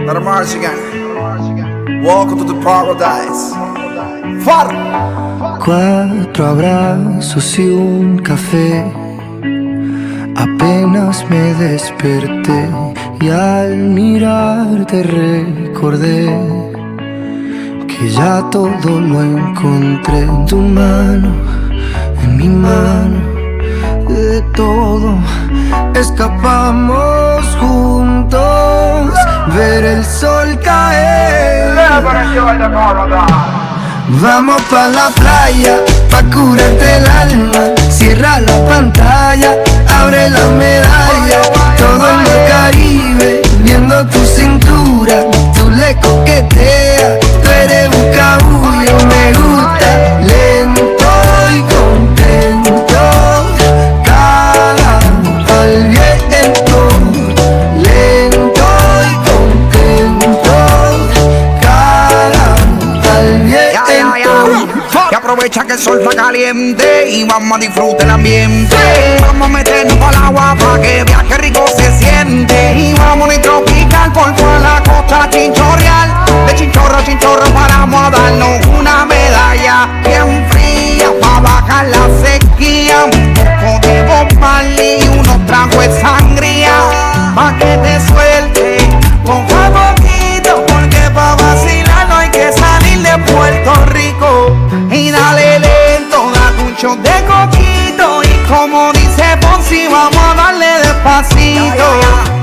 Let them march again. Welcome to the paradise. Far. 4 abrazos y un café. Apenas me desperté y al mirarte recordé que ya todo lo encontré en tu mano, en mi mano. De todo escapamos juntos, ver el sol caer. Vamos pa' la playa, pa' curarte el alma. Cierra la pantalla, abre la medalla. Todo en el Caribe, viendo tu cintura. Tú le coqueteas, tú eres un cabullo. Me gusta, lento y contento. Caga al viento, lento y contento. Caga al viento. Y aprovecha que el sol está caliente y vamos a disfrutar el ambiente. Vamos a meternos para el agua para que veas que rico se siente. Y vamos a tropical por toda la costa chinchorreal. De chinchorro a chinchorro paramos a darnos una medalla bien fría para bajar la sequía. Un poco de Bob Marley y unos tragos de sangría pa' que te suelte poco a poquito, porque pa' vacilar no hay que salir de Puerto Rico. Y dale lento, date un shot de coquito. Y como dice Ponzi, vamos a darle despacito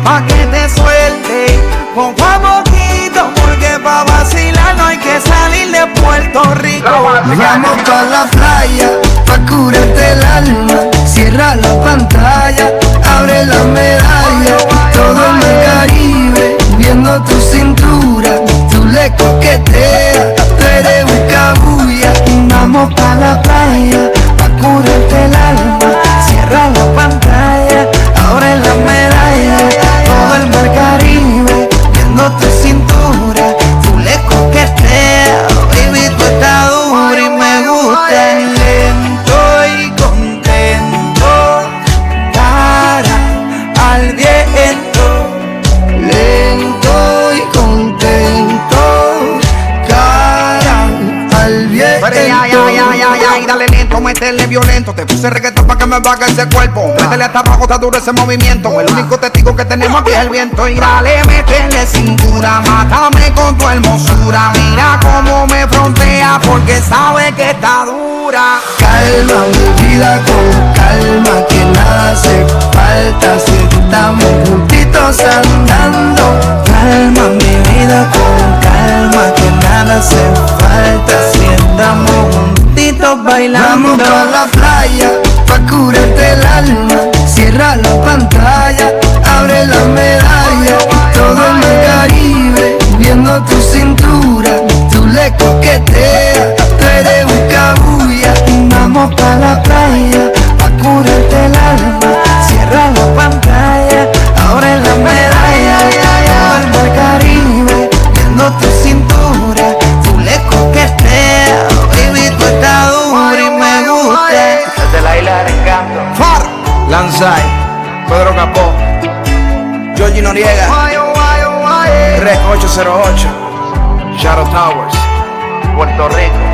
pa' que te suelte poco a poquito, porque pa' vacilar no hay que salir de Puerto Rico. Vamos pa' la playa, pa' curarte el alma. Cierra la pantalla, abre la medalla. Todo en el Caribe, viendo tu cintura. Tú le coqueteas, tú eres un cabulla. Vamos pa' la playa, pa' curarte el alma. Cierra la pantalla, abre la medalla. Todo el mar Caribe, viendo tu cintura. Tú le coqueteas, baby, tú estás dura y me gusta. Lento y contento, cara al viento. Lento y contento, cara al viento. Y dale lento, métele violento. Te puse reggaetón pa' que me baje ese cuerpo. Métele hasta abajo, está duro ese movimiento. El único testigo que tenemos aquí es el viento. Y dale, métele cintura, mátame con tu hermosura. Mira cómo me frontea porque sabe que está dura. Calma mi vida con calma, que nada hace falta si estamos juntitos andando. Calma mi vida con calma, que nada hace falta si andamos juntitos bailando. Vamos pa' la playa, pa' curarte el alma. Cierra la pantalla, abre la medalla. Todo en el Caribe, viendo tu cintura. Tú le coqueteas, tú eres un cabulla. Vamos pa' la playa, pa' curarte el alma. Cierra la pantalla, abre la medalla. Todo el mar Caribe, viendo tu cintura. Tú le coqueteas, baby, tú estás dura y me gusta. Desde la isla del encanto, Far, Lanzai, Pedro Capó, Georgie Noriega, Rec 808, Shadow Towers, Puerto Rico.